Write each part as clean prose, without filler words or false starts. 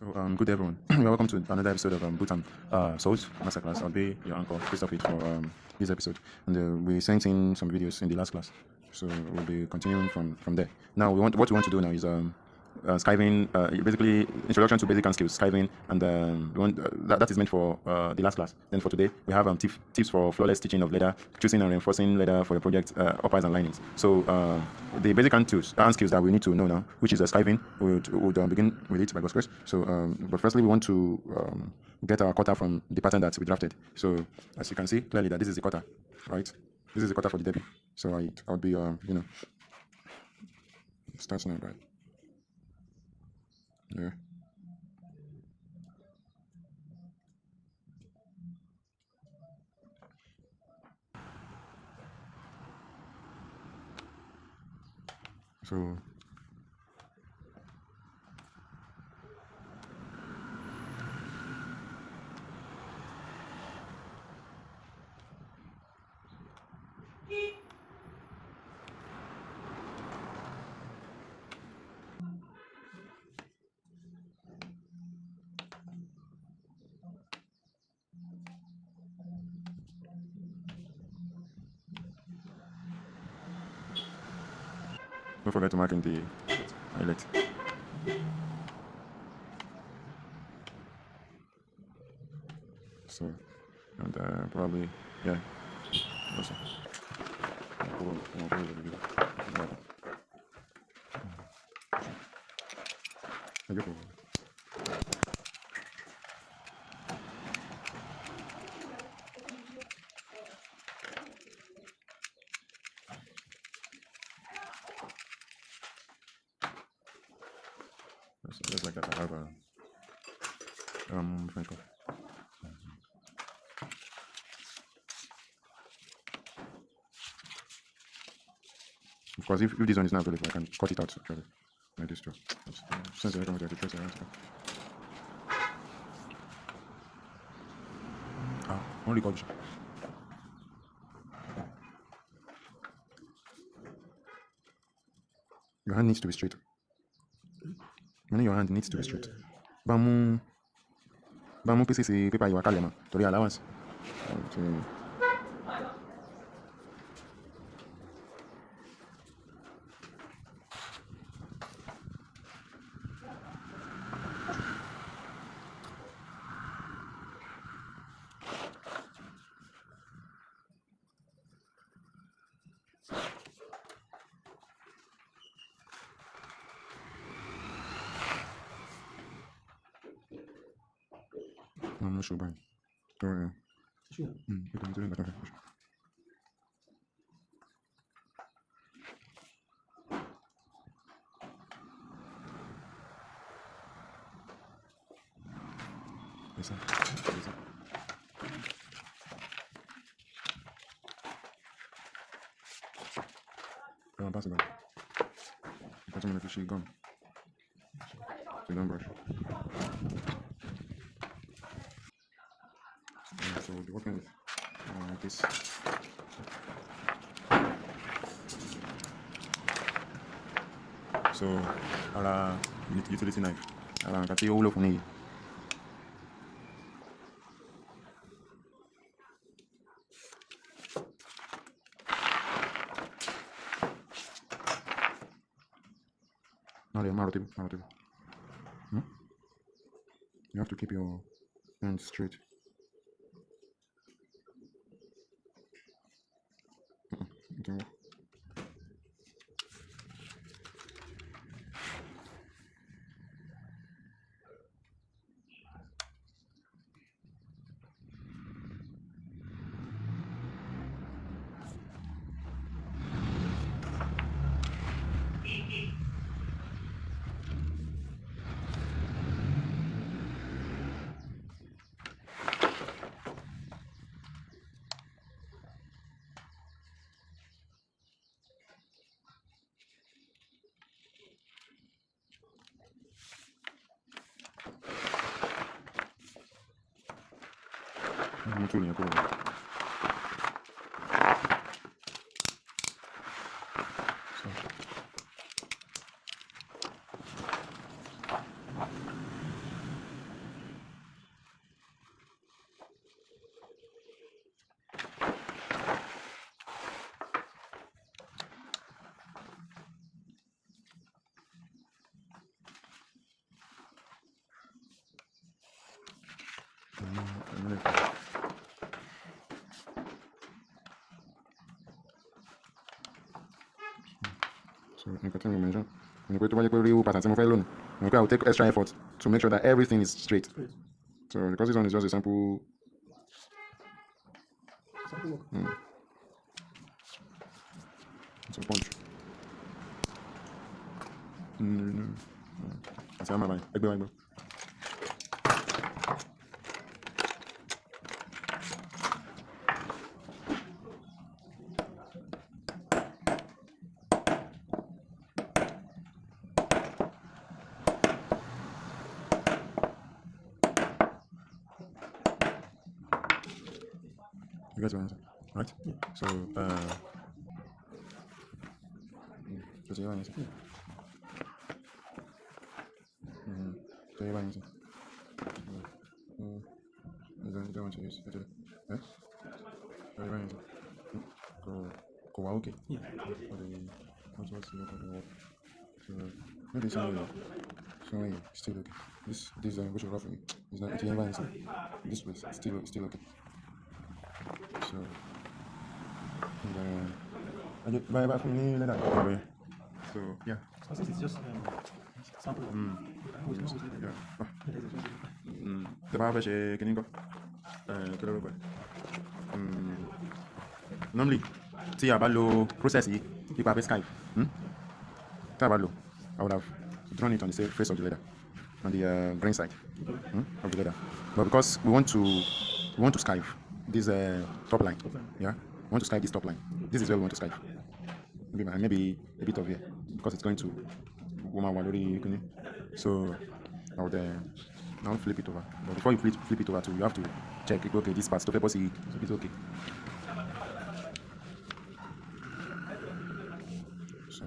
So, good day, everyone. You're welcome to another episode of Boot and Souls Masterclass. I'll be your uncle, Christopher, for this episode. And we sent in some videos in the last class, so we'll be continuing from there. Now, what we want to do now is skiving, basically introduction to basic hand skills, skiving, and that is meant for the last class. Then for today, we have tips for flawless stitching of leather, choosing and reinforcing leather for your project, uppers and linings. So the basic hand skills that we need to know now, which is skiving, we would begin with it by God's grace. So, but firstly, we want to get our cutter from the pattern that we drafted. So as you can see clearly that this is the cutter, right? This is the cutter for the debut. So I would be starts now, right? Yeah. So don't forget to mark in the eyelet. So, and probably, yeah. Also. Just like that, I have a French coffee. Of course, if this one is not available, I can cut it out actually, like this too. Since I don't want to trace around. Only got your hand needs to be straight. Your hand needs to be straight. Bamu pieces paper you are calling to the allowance. I'm not sure, but sure. Yes, sir. Yes, sir. Pass it back. That's when she's gone. So don't brush. So we'll be working with this. So our utility knife. Our kati ulo kuni. Narrative. You have to keep your hands straight. Okay. Mutunya po. So. So you continue to mention. When you go to real pattern, I will take extra effort to make sure that everything is straight. So because this one is just a sample work. It's a punch. That's how my mind. You guys answer, right? Yeah. So, so you answer. So you answer. You don't want to use it. Eh? So you answer. Go okay. Yeah. What's the work? So maybe so still okay. This which rough is not this place still okay. So I get buy back from me like that. So yeah. So since it's just sample. Yeah. The barber can you go? Normally, see about low process you have a Skype. I would have drawn it on the face of the leather, on the grain side of the leather. But because we want to skive this top line, yeah, we want to skive this top line. This is where we want to skive. Maybe a bit of here because it's going to woman already. So I would now flip it over. But before you flip it over, too, you have to check. Okay, this part, stop. See, it's okay. So.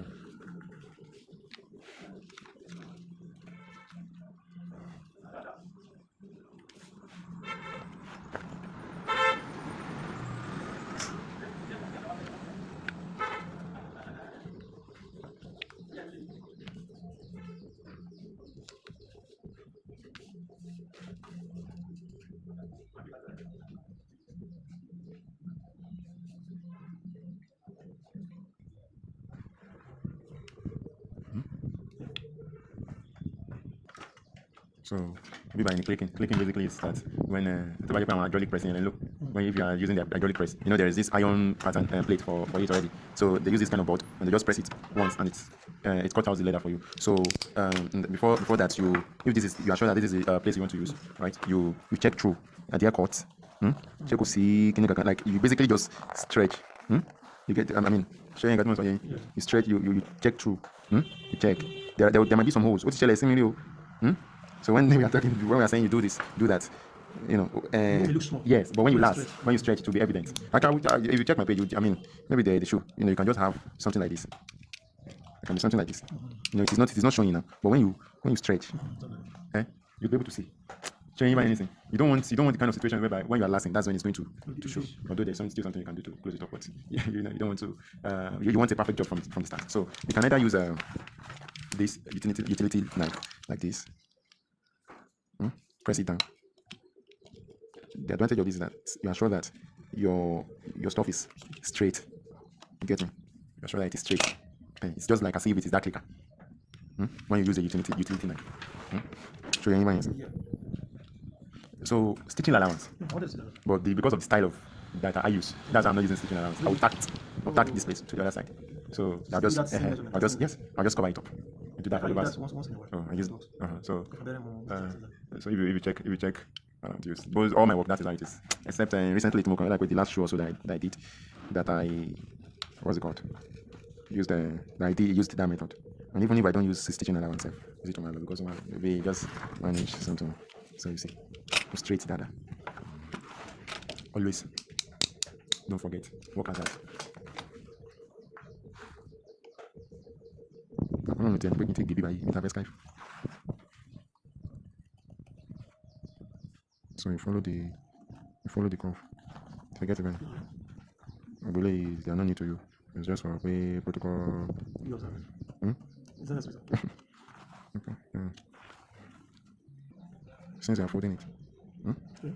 So maybe by clicking basically is that when the hydraulic pressing, and then look when if you are using the hydraulic press, there is this iron pattern plate for it already. So they use this kind of bolt and they just press it once and it cuts out the leather for you. So before that you are sure that this is a place you want to use, right? You check through at the cut. Check to see like you basically just stretch. You get showing you stretch, you check through. You check. There might be some holes. What's the So when we are saying you do that, yes, but when you stretch, it will be evident. If you check my page, maybe the shoe, you can just have something like this. It can be something like this. It is not showing now. But when you stretch, you'll be able to see. Showing you by anything. You don't want the kind of situation whereby when you are lasting, that's when it's going to show. Although there's still something you can do to close it up, but you don't want to. You want a perfect job from the start. So you can either use this utility knife like this. Press it down. The advantage of this is that you are sure that your stuff is straight. You get me? You're sure that it is straight. It's just like as if it is that clicker. When you use a utility knife. Show you anyone. So stitching allowance. But because of the style of that I use, that's why I'm not using stitching allowance. I will tack it. I'll tack this place to the other side. So I'll just cover it up. Do that for the verse. Oh, I use so if you check but all my work, that is how it is. Except recently like with the last show also that I did, that I what's it called? Used that method. And even if I don't use stitching allowance, use it on my because maybe just manage something. So you see, straight data. Always don't forget, work at that. I don't know if you take the by Skype. So you follow the curve. Forget it. I believe they are not new to you. It's just for a protocol. Okay. Since you are folding it, Okay.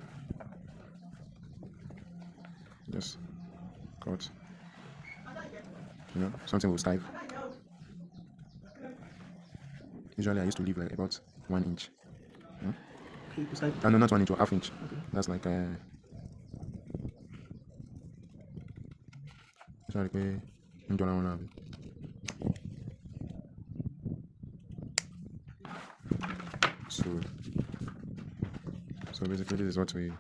Just cut. Something will skive. Usually I used to leave like about 1 inch. Okay, to skive. No, not 1 inch or half inch. Okay. That's like sorry, so basically this is what we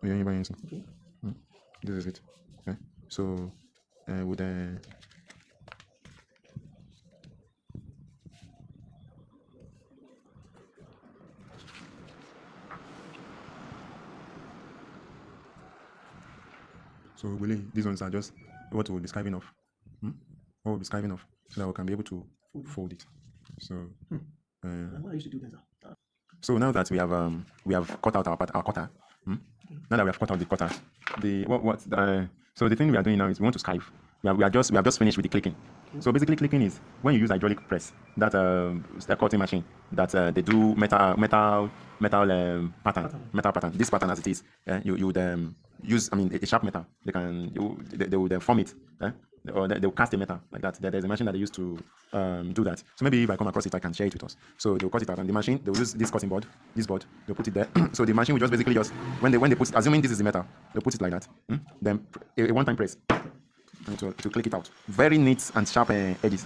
Okay. this is it. Okay. So with so really these ones are just what we'll be skiving off. What we'll be skiving off so that we can be able to fold it. So What I used to do then, sir? so now that we have cut out our cutter, now that we have cut out the cutter, so the thing we are doing now is we want to skive. We have just finished with the clicking. So basically, clicking is when you use hydraulic press, that a cutting machine that they do metal pattern. This pattern as it is, you would use a sharp metal. They would form it. Or they will cast a metal like that. There's a machine that they use to do that. So maybe if I come across it, I can share it with us. So they'll cut it out, and the machine they will use this cutting board, they'll put it there. So the machine will just basically when they put it, assuming this is the metal, they'll put it like that. Then a one-time press to click it out. Very neat and sharp edges.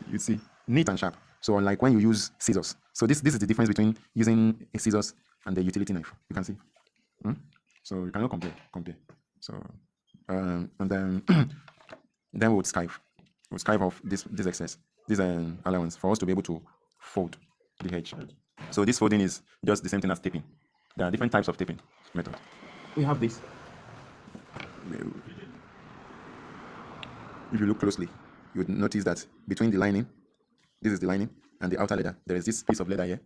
You see, neat and sharp. So unlike when you use scissors. So this is the difference between using a scissors and the utility knife. You can see. So you cannot compare. So and then. Then we would skive. We'll skive off this excess, this allowance for us to be able to fold the edge. So this folding is just the same thing as taping. There are different types of taping method. We have this. If you look closely, you would notice that between the lining, this is the lining, and the outer leather, there is this piece of leather here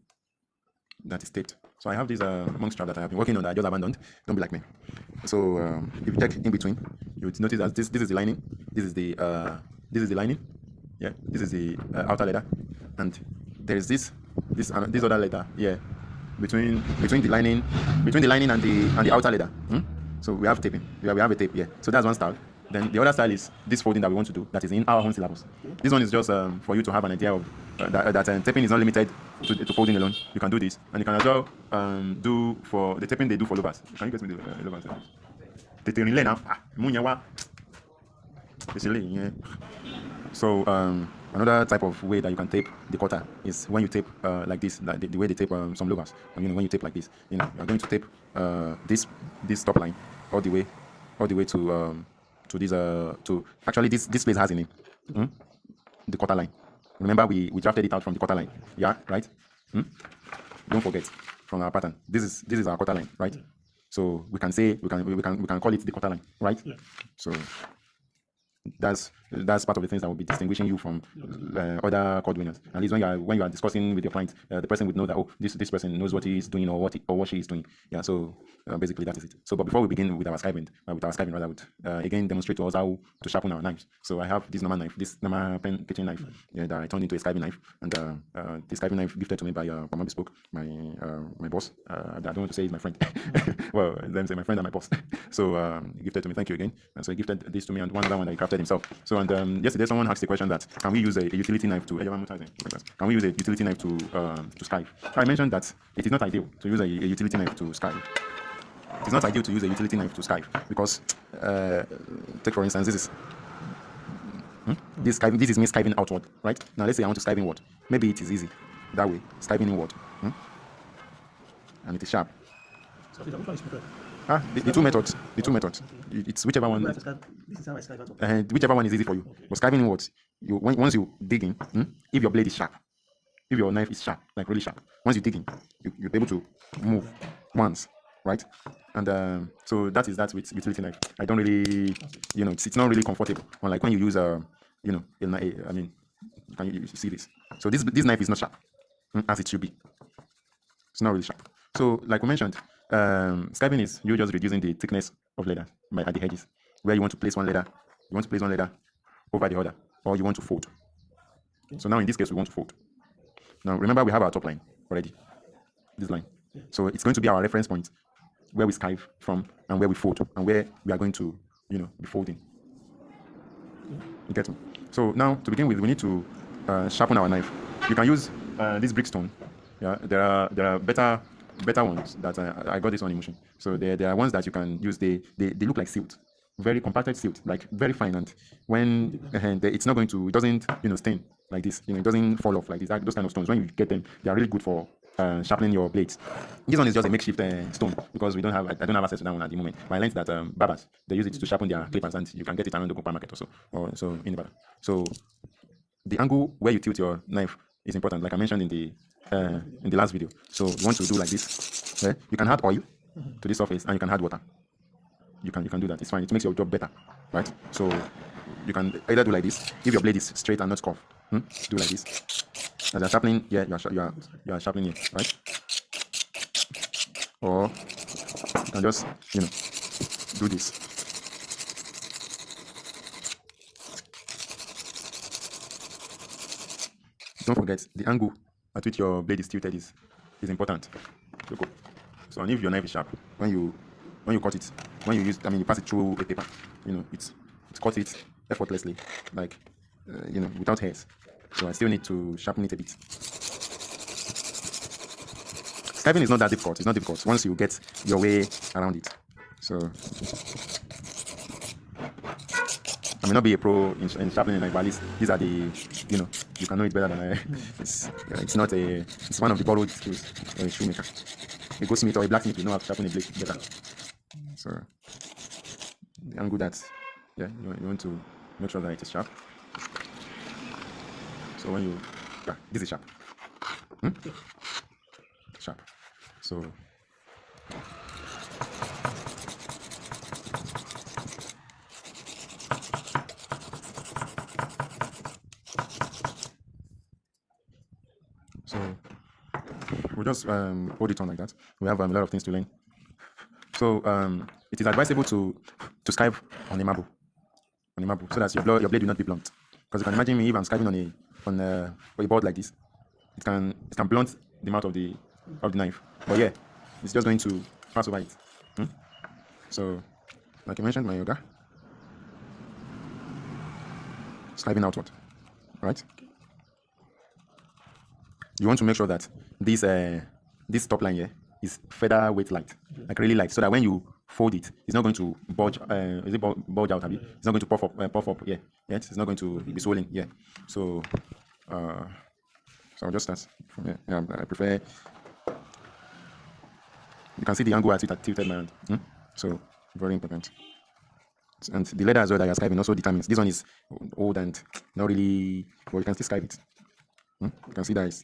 that is taped. So I have this monk strap that I have been working on that I just abandoned. Don't be like me. So if you check in between, you would notice that this is the lining, this is the lining, yeah, this is the outer leather, and there is this other leather here between the lining and the outer leather. So we have taping. We have a tape here. So that's one style. Then the other style is this folding that we want to do, that is in our own syllabus. This one is just for you to have an idea of that taping is not limited to folding alone. You can do this, and you can as well do for the taping they do for louvers. Can you get me the louvers? So another type of way that you can tape the cutter is when you tape like this, like the way they tape some louvers. When you tape like this, you're going to tape this top line all the way to this to actually this place has a name, the cutter line. Remember we drafted it out from the cutter line, yeah, right? Don't forget from our pattern. This is our cutter line, right? So we can say we can call it the cutter line, right? Yeah. So that's part of the things that will be distinguishing you from other code winners. At least when you are discussing with your client, the person would know that this person knows what he is doing or what she is doing. Yeah. So basically that is it. So but before we begin with our skiving, I would again demonstrate to us how to sharpen our knives. So I have this normal knife, this normal pen kitchen knife, that I turned into a skiving knife, and this skiving knife gifted to me by Mama Bespoke, my boss. I don't want to say he's my friend. Well, let me say my friend and my boss. So he gifted to me. Thank you again. And so he gifted this to me and one other one that he crafted himself. So and yesterday someone asked the question that can we use a utility knife to skive? I mentioned that it is not ideal to use a utility knife to skive. It is not ideal to use a utility knife to skive because take for instance this is me skiving outward, right? Now let's say I want to skive inward. Maybe it is easy that way, skiving inward, and it is sharp. So which one is preferred? The two methods. It's whichever one. This is how I skive out. Whichever one is easy for you. But skiving inwards, once you dig in, if your blade is sharp, if your knife is sharp, like really sharp, once you dig in, you're able to move once, right? And so that with utility knife. I don't really, it's not really comfortable. Unlike when you use can you see this? So this knife is not sharp as it should be. It's not really sharp. So like we mentioned, skiving is you just reducing the thickness of leather at the edges, where you want to place one leather over the other, or you want to fold. So now in this case we want to fold. Now remember we have our top line already, this line. So it's going to be our reference point where we skive from and where we fold and where we are going to, be folding. You get me? So now to begin with, we need to sharpen our knife. You can use this brickstone. Yeah, there are better ones that I got this one in motion. So there are ones that you can use. They look like silt, very compacted silt, like very fine. And when it's not going to, it doesn't stain like this. It doesn't fall off like this. Those kind of stones, when you get them, they are really good for sharpening your blades. This one is just a makeshift stone because I don't have access to that one at the moment. But I learned that barbers, they use it to sharpen their clippers, and you can get it around the open market also, or so in Nevada. So the angle where you tilt your knife is important, like I mentioned in the last video. So you want to do like this. Yeah? You can add oil to the surface and you can add water. You can do that. It's fine. It makes your job better, right? So you can either do like this if your blade is straight and not curved. Do like this. As you're sharpening here, you are sharpening here, right? Or you can just do this. Don't forget the angle at which your blade is tilted is important. So and if your knife is sharp, when you cut it, when you you pass it through a paper, it's cut it effortlessly, like without hairs. So I still need to sharpen it a bit. Skiving is not that difficult. It's not difficult once you get your way around it. So I may not be a pro in sharpening knife, but at least these are the you can know it better than I. It's one of the borrowed skills of a shoemaker. A goldsmith or a blacksmith will know how to sharpen a blade better. So the angle that you want to make sure that it is sharp. So when this is sharp. Sharp. So we'll just hold it on like that. We have a lot of things to learn. So it is advisable to skive on a marble, so that your blade will not be blunt. Because you can imagine me, if I'm skiving on a board like this, it can blunt the mouth of the knife. But yeah, it's just going to pass over it. So like I mentioned, my yoga, skiving outward, right? You want to make sure that this top line here is featherweight light, like really light, so that when you fold it, it's not going to bulge. Is it bulge out? It's not going to puff up. Yeah. Yes, it's not going to be swollen. Yeah. So, I'll just start from here. Yeah, I prefer. You can see the angle at it at tilted my hand. So very important. And the leather as well that you're skiving also determines. This one is old and not really, but you can still skive it. You can see that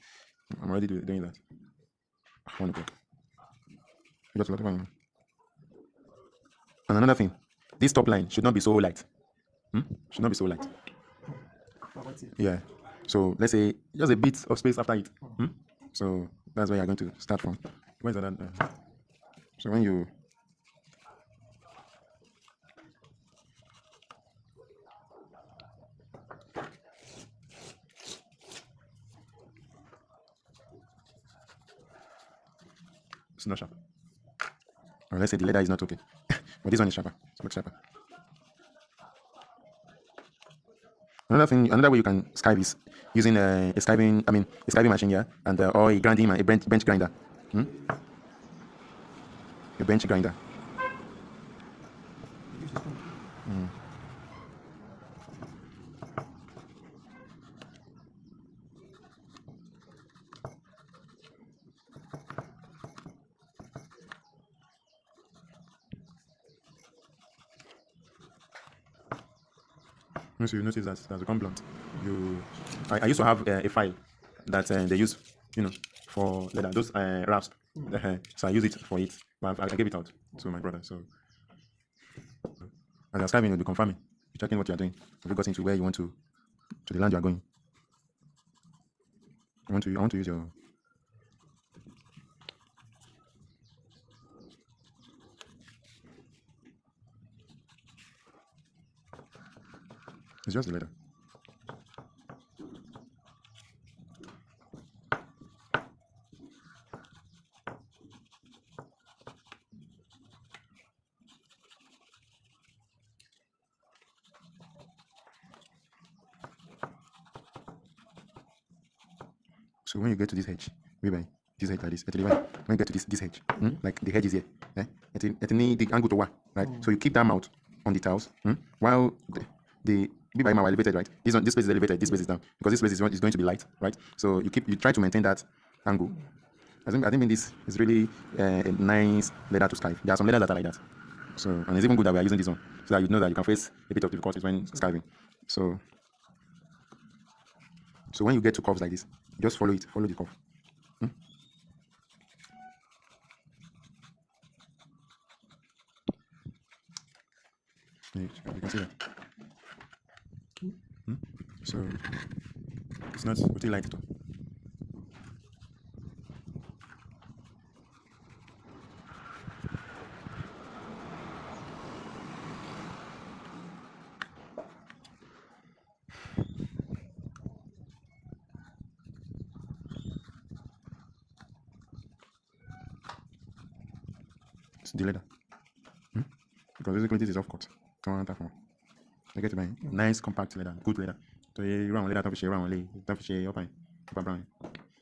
I'm already doing that. Wonderful. Just a lot of fun. And another thing, this top line should not be so light. Should not be so light. Yeah. So let's say just a bit of space after it. So that's where you're going to start from. Where's that? So when you it's not sharp. Or let's say the leather is not okay. But this one is sharper. It's much sharper. Another way you can skive is using a skiving machine here, and or a bench grinder. A bench grinder. Once you notice that that's become blunt, I used to have a file that they use, for leather, those rasp. So I use it for it, but I gave it out to my brother. So as you're skiving, you'll be confirming, you're checking what you're doing. Have you got into where you want to the land you're going? I want to use your. It's just the leather. So when you get to this edge, maybe this edge like this, when you get to this edge, like the edge is here, it need the angle to work, right? So you keep that mount on the tiles, while the maybe I'm elevated, right? This place is elevated, this place is down, because this place is going to be light, right? So you try to maintain that angle. I think this is really a nice leather to skive. There are some leathers that are like that. So, and it's even good that we are using this one, so that you know that you can face a bit of difficulties when skiving. So when you get to curves like this, just follow the curve. You can see that. So it's not really light at all. It's the leather. Because basically this is off cut. I get to buy nice compact leather, good leather. So you run leather, don't fish up brown.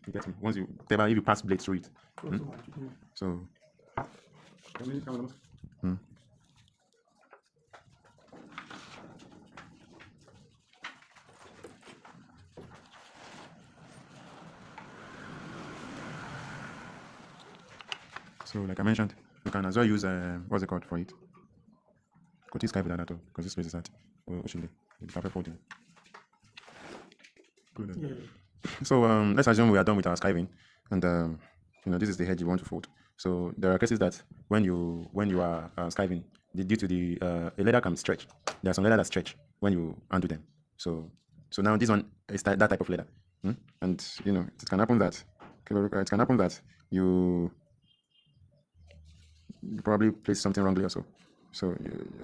You get me? Once you if you pass blade through it. So So like I mentioned, you can as well use what's it called for it? Could skive with that too, because this place is at Oshinde. It's perfect folding. Good. Yeah. So let's assume we are done with our skiving, and this is the head you want to fold. So there are cases that when you are skiving, due to the a leather can stretch. There are some leather that stretch when you undo them. So now this one is that type of leather, and it can happen that you probably place something wrongly also. So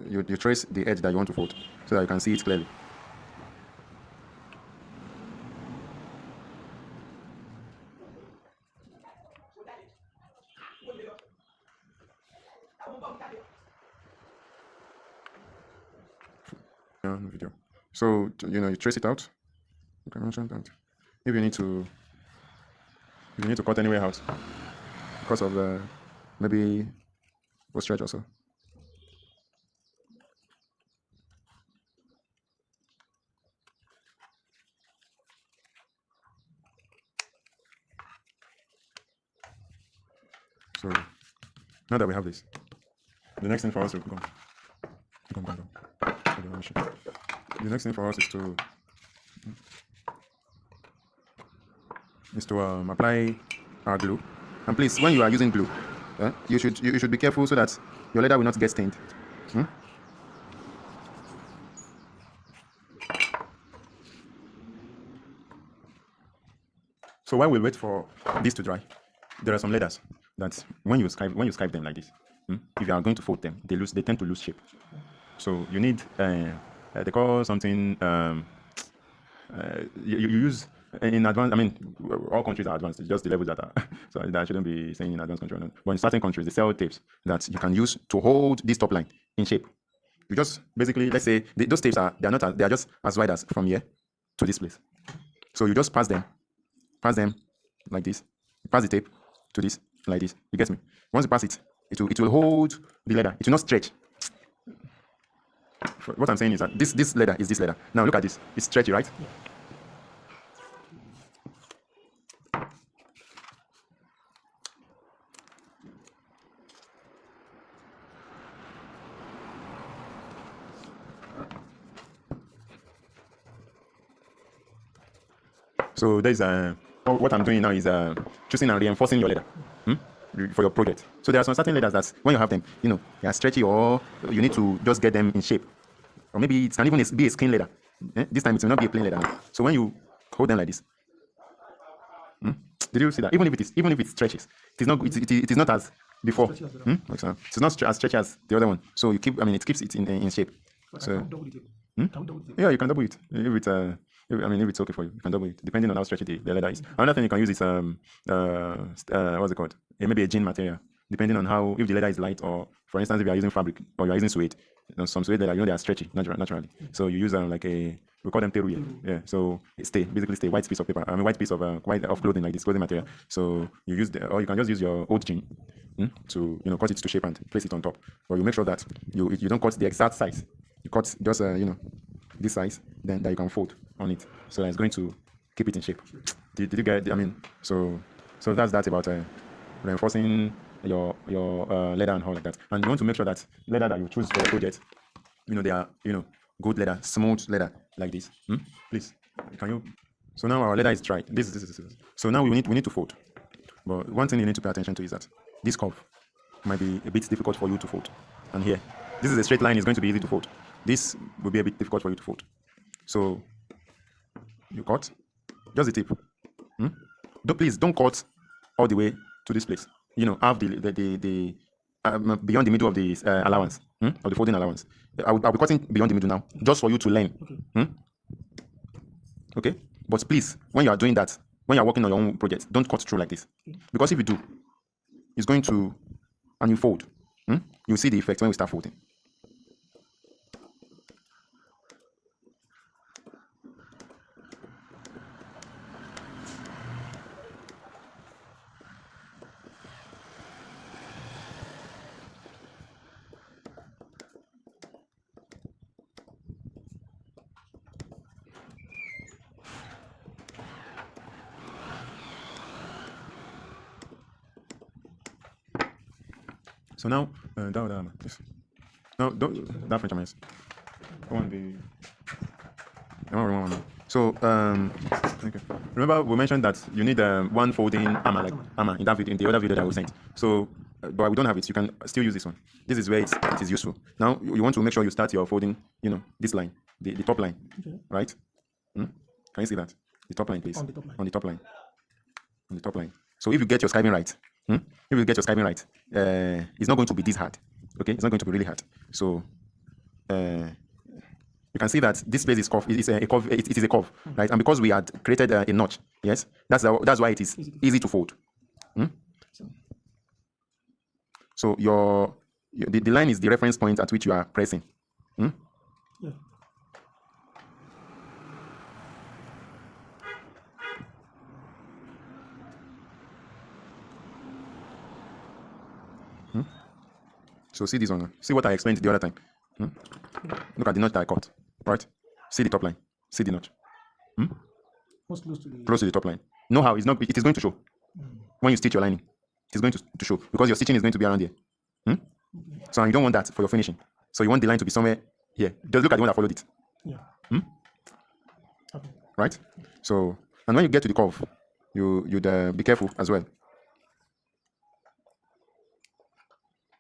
you trace the edge that you want to fold so that you can see it clearly. Video. So you trace it out. You can mention that if you need to cut anywhere out because of maybe a stretch also. So now that we have this, the next thing for us to go. The next thing for us is to apply our glue. And please, when you are using glue, you should be careful so that your leather will not get stained. So while we wait for this to dry, there are some leathers that when you skive them like this, if you are going to fold them, they tend to lose shape. So you need they call something you use in advanced. I mean, all countries are advanced. It's just the levels that are. So that I shouldn't be saying in advanced country. But in certain countries, they sell tapes that you can use to hold this top line in shape. You just basically, let's say those tapes are just as wide as from here to this place. So you just pass them like this. Pass the tape to this like this. You get me? Once you pass it, it will hold the leather. It will not stretch. What I'm saying is that this leather is this leather. Now look at this. It's stretchy, right? Yeah. So there's what I'm doing now is choosing and reinforcing your leather for your project. So there are some certain leathers that when you have them, they are stretchy, or you need to just get them in shape. Or maybe it can even be a skin leather. This time it will not be a plain leather. So when you hold them like this, did you see that? Even if it stretches, it is not as before. It's not as stretchy as the other one. So it keeps it in shape. But So I can double it. Can double it. yeah, you can double it if it's okay for you. You can double it depending on how stretchy the leather is. Another thing you can use is what's it called? Maybe a jean material. Depending on if the leather is light, or for instance if you are using fabric or you are using suede, some suede leather, they are stretchy naturally. So you use like a, we call them teru. Yeah. So it basically stay white piece of paper. I mean white piece of white of clothing, like this clothing material. So you use or you can just use your old jean to cut it to shape and place it on top. But you make sure that you don't cut the exact size. You cut just this size, then that you can fold on it. So it's going to keep it in shape. Did you get? I mean, so that's that about reinforcing your leather and all like that. And you want to make sure that leather that you choose for the project, they are good leather, smooth leather like this. Please, can you? So now our leather is dry. This. So now we need to fold. But one thing you need to pay attention to is that this curve might be a bit difficult for you to fold. And here, this is a straight line. It's going to be easy to fold. This will be a bit difficult for you to fold. So you cut just the tip. Please don't cut all the way to this place. Have the beyond the middle of the allowance of the folding allowance. I'll be cutting beyond the middle now, just for you to learn. Okay. But please, when you are doing that, when you are working on your own project, don't cut through like this, because if you do, it's going to, and you fold, you'll see the effect when we start folding. So now, that French amaze. I want the. So okay. Remember we mentioned that you need one folding hammer in that video, in the other video that we sent. So, but we don't have it. You can still use this one. This is where it is useful. Now you want to make sure you start your folding. This line, the top line, right? Can you see that? The top line, please. On the top line. On the top line. So if you get your skiving right, it's not going to be this hard. Okay, it's not going to be really hard. So you can see that this place is curved. It is a curve. It is a curve, right? And because we had created a notch, yes, that's why it is easy to fold. So the line is the reference point at which you are pressing. Yeah. So see this one. See what I explained the other time. Look at the notch that I cut. Right? See the top line. See the notch. Most close to the top line. Know how it is going to show. When you stitch your lining, it is going to show, because your stitching is going to be around here. So you don't want that for your finishing. So you want the line to be somewhere here. Just look at the one that followed it. Yeah. Okay. Right? So, and when you get to the curve, you'd be careful as well.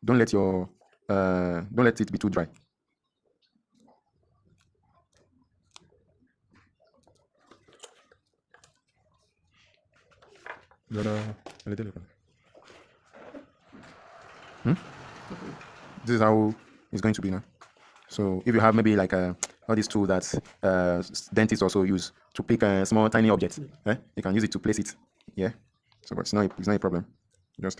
Don't let it be too dry. This is how it's going to be now. So if you have maybe like all these tools that dentists also use to pick small tiny objects, you can use it to place it. Yeah. So but it's not a problem. Just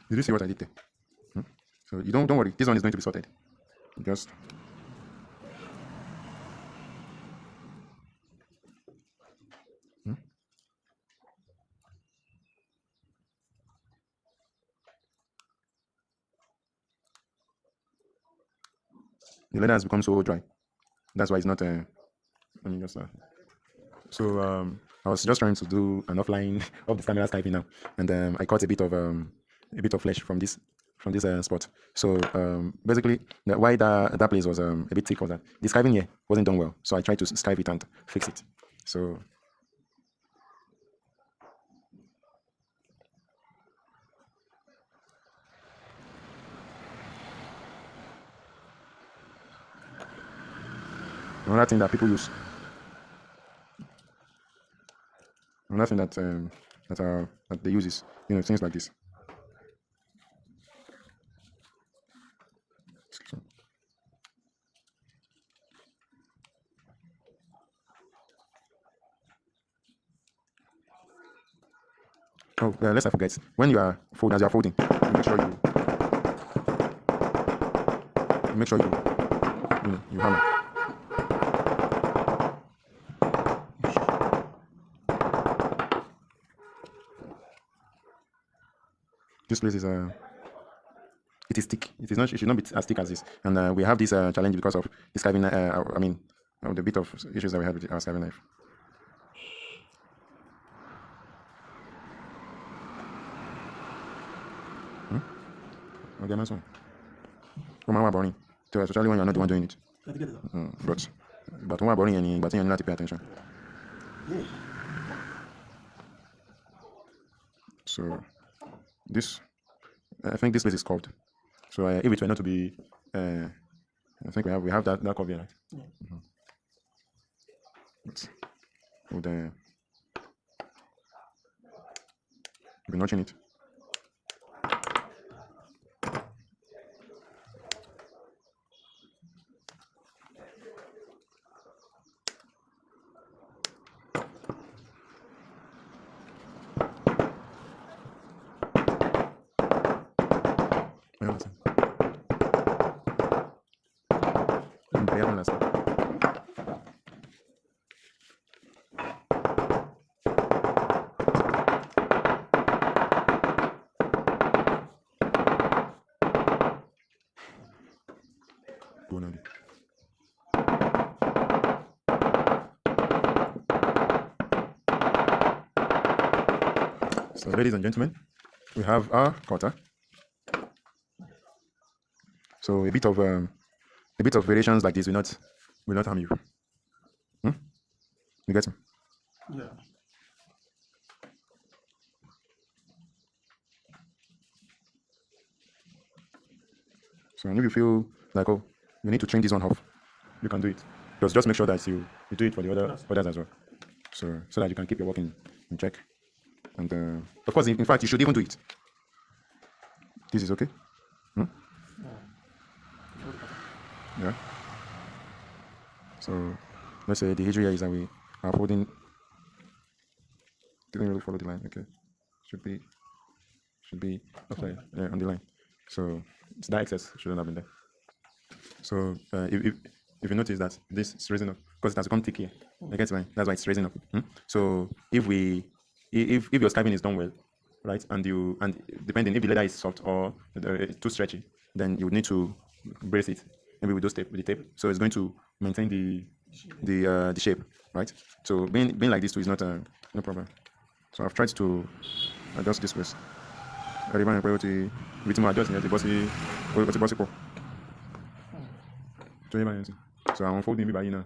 Did you see what I did there? So you don't worry. This one is going to be sorted. Just the leather has become so dry. That's why it's not. Let me just. So I was just trying to do an offline of the camera skiving now, and I caught a bit of flesh from this spot. So basically, why that place was a bit thick was that the skiving here wasn't done well. So I tried to skive it and fix it. So another thing that people use, another thing that they use is things like this. Oh, let's I forget. When you are folding, as you are folding, you make sure you hammer. This place is it is thick. It is not. It should not be as thick as this. And we have this challenge because of the skiving. I mean, the bit of issues that we had with our skiving knife. Okay, nice one. Come on, boring. Especially when you're not the one doing it. But when we're boring, you need to pay attention. Yeah. So this, I think this place is curved. So if it were not to be, I think we have that curve here, right? Yeah. But with be notching it. I understand. Imperial last time. So, ladies and gentlemen, we have our cutter. So a bit of variations like this will not harm you. You get me? Yeah. So and if you feel like you need to train this one off, you can do it. Just make sure that you do it for the others as well. So that you can keep your work in check. And of course, in fact, you should even do it. This is okay. Yeah. So let's say the issue here is that we are folding. Didn't really follow the line. Okay. Should be outside, on the line. So it's that excess shouldn't have been there. So if you notice that this is raising up because it has become thick here. I get it. That's why it's raising up. So if your skiving is done well, right, and depending if the leather is soft or too stretchy, then you would need to brace it. Maybe with the tape. So it's going to maintain the shape, right? So being like this too is not no problem. So I've tried to adjust this waist. So I'm unfolding by now.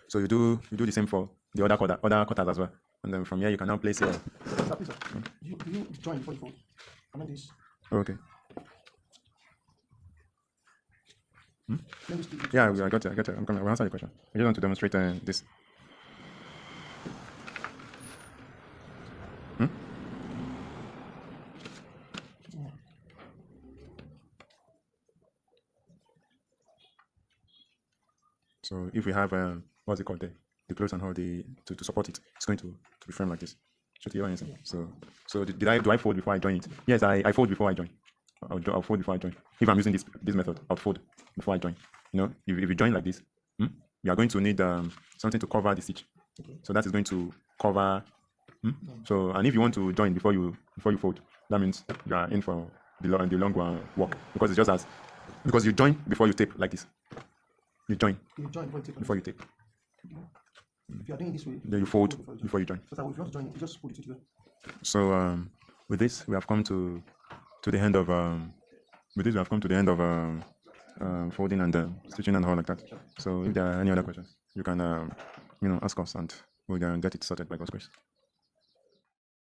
So you do the same for the other cutters as well, and then from here you can now place it. Do you join before you fold? I mean this. Okay. Yeah, I got it. I'm coming. I will answer the question. I just want to demonstrate this. So if we have what's it called there, the clothes and how to support it, it's going to be framed like this. Should you anything? So do I fold before I join it? Yes, I fold before I join. I'll fold before I join. If I'm using this method, I'll fold before I join. If you join like this, you are going to need something to cover the stitch. Okay. So that is going to cover. So and if you want to join before you fold, that means you are in for the long walk because it's just because you join before you tape like this. You join before you tape. If you are doing it this way, then you fold before you join. So if you want to join, you just put it together. So with this we have come to the end of folding and stitching and all like that. So if there are any other questions, you can ask us and we'll get it sorted by God's grace.